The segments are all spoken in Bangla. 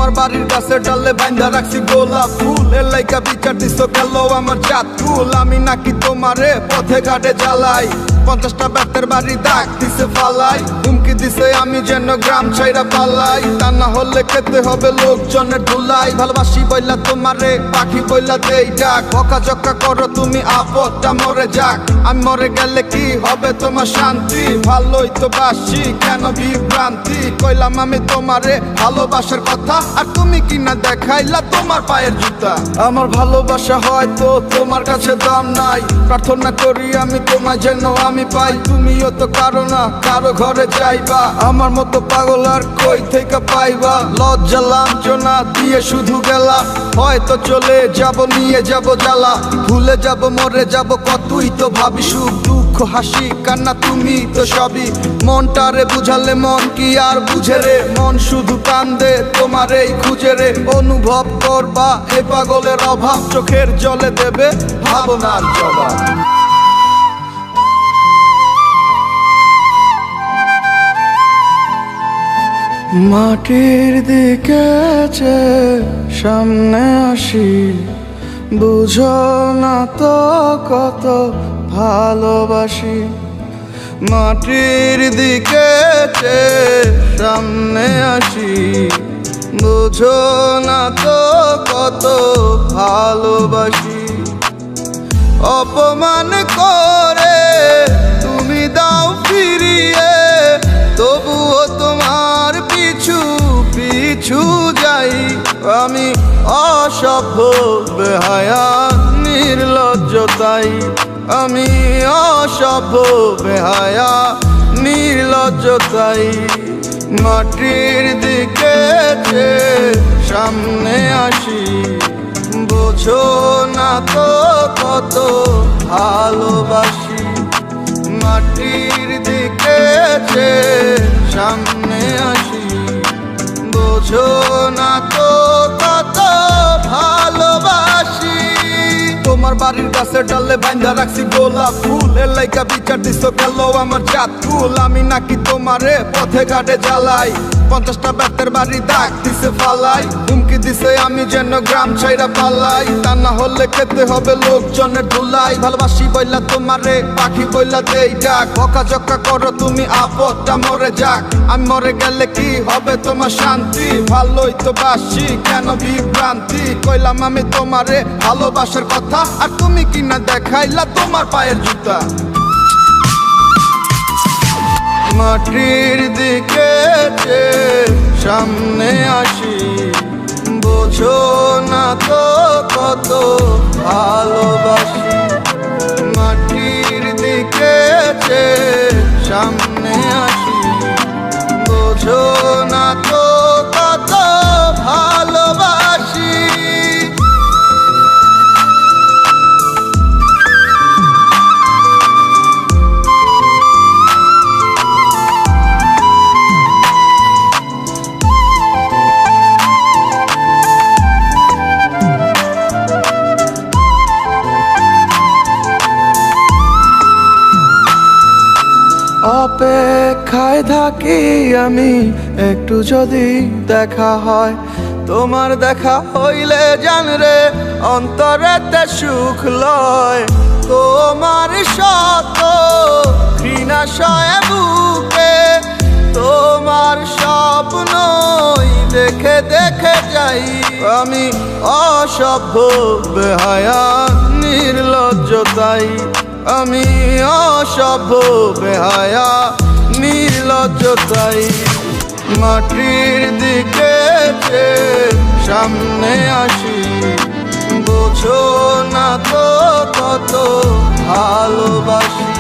তোমার বাড়ির গাছের ডালে বাইন্ধা রাখছি গোলাপ ফুল, এর লাইকা বিচার দিছো গেল আমার জাত ফুল। আমি নাকি তোমারে পথে ঘাটে জ্বালাই, 50টা ব্যাতের বাড়ি দাগ দিছে ফালাই। হুমকি দিছে আমি যেন গ্রাম ছাইরা পালাই, তা না হলে খেতে হবে লোকজনের ধুলাই। ভালোবাসি বইলা তোমারে পাখি বইলা দেই ডাক, বকা জকা করো তুমি আপদটা মরে যাক। আমি মরে গেলে কি হবে তোমার শান্তি, ভালোই তো বাসি কেন বিভ্রান্তি। কইলাম আমি তোমারে ভালোবাসার কথা, আর তুমি কিনা দেখাইলা তোমার পায়ের জুতা। আমার ভালোবাসা হয়তো তোমার কাছে দাম নাই, প্রার্থনা করি আমি তোমায় যেন আমি পাই। তুমিও তো কারো না কারো ঘরে যাইবা, আমার মতো পাগল আর কই থেকে পাইবা। লজ্জা লাঞ্ছনা দিয়ে শুধু গেলা, হয়তো চলে যাব নিয়ে যাব জ্বালা। ভুলে যাব মরে যাব কতই তো ভাবি, সুখ দুঃখ হাসি কান্না তুমি তো সবই। মনটারে বুঝালে মন কি আর বুঝে রে, মন শুধু কান্দে তোমার এই খুঁজে রে। অনুভব করবা এ পাগলের অভাব, চোখের জলে দেবে ভাবনার জবাব। মাটির দিকে সামনে আসি, বুঝো না তো কত ভালোবাসি। মাটির দিকে সামনে আসি, বুঝো না তো কত ভালোবাসি। অপমান করে তুমি দাও ফিরিয়ে, তবুও তোমার পিছু পিছু যাই। আমি অসভ্য বেহায়া নির্লজ্জ তাই, আমি অসভ্য বেহায়া নির্লজ্জ তাই। মাটির দিকে সামনে আসি, বোঝো না তো কত ভালোবাসি। মাটির দিকে সামনে আসি, বোঝো না তো কত ভালোবাসি। তোমার বাড়ির গাছের ডালে বাইন্ধা রাখছি গোলাপ ফুল, এর লাইকা বিচার দিছো গেল আমার জাত ফুল। আমি নাকি তোমারে পথে ঘাটে জ্বালাই, 50টা ব্যাতের বাড়ি দাগ দিছে ফালাই। হুমকি দিছে আমি যেন গ্রাম ছাইরা পালাই, তা না হলে খেতে হবে লোকজনের ধুলাই। ভালোবাসি বইলা তোমারে পাখি বইলা দেই ডাক, বকা জকা করো তুমি আপদটা মরে যাক। আমি মরে গেলে কি হবে তোমার শান্তি, ভালোই তো বাসি কেন বিভ্রান্তি। কইলাম আমি তোমারে ভালোবাসার কথা, আর তুমি কিনা দেখাইলা তোমার পায়ের জুতা। মাটির দিকে সামনে আসি, বোঝো না তো কত ভালোবাসি। মাটির দিকে সামনে আসি, বোঝো না তো কত ভালোবাসি। অপেক্ষায় থাকি আমি একটু যদি দেখা হয়, তোমার দেখা হইলে জানরে অন্তরেতে সুখ লয়। তোমার শত ঘৃণা সয়ে বুকে, তোমার স্বপ্নই দেখে দেখে যাই। আমি অসভ্য বেহায়া নির্লজ্জ তাই, আমি অসভ্য বেহায়া নির্লজ্জ তাই। মাটির দিকে সামনে আসি, বোঝো না তো কত ভালোবাসি।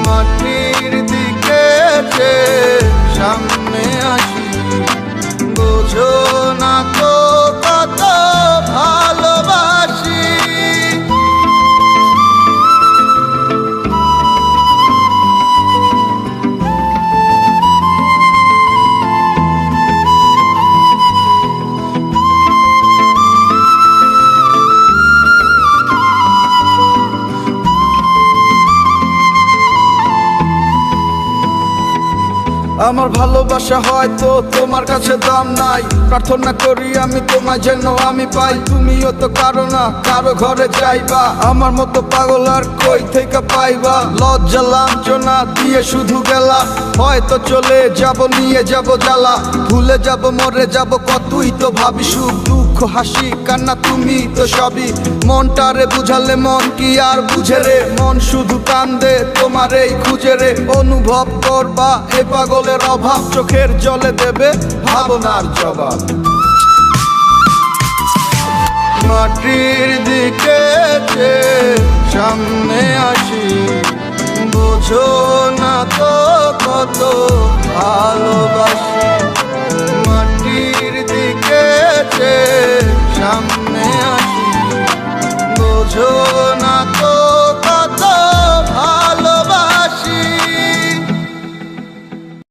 মাটির দিকে সামনে আসি, বোঝো না তো কত ভালোবাসি। আমার ভালোবাসা হয়তো তোমার কাছে দাম নাই, প্রার্থনা করি আমি তোমায় যেন আমি পাই। তুমিও তো কারো না কারো ঘরে যাইবা, আমার মতো পাগল আর কই থেকে পাইবা। লজ্জা লাঞ্ছনা দিয়ে শুধু গেলা, হয়তো চলে যাব নিয়ে যাব জ্বালা। ভুলে যাব মরে যাব কতই তো ভাবি, সুখ দুঃখ হাসি কান্না তুমি তো সবই। মনটারে বুঝালে মন কি আর বুঝে রে, মন শুধু কান্দে তোমার এই খুঁজে রে। অনুভব করবা এই পাগলের অভাব, চোখের জলে দেবে ভাবনার জবাব। মাটির দিকে যে সামনে আসি, বোঝো না তো কত ভালো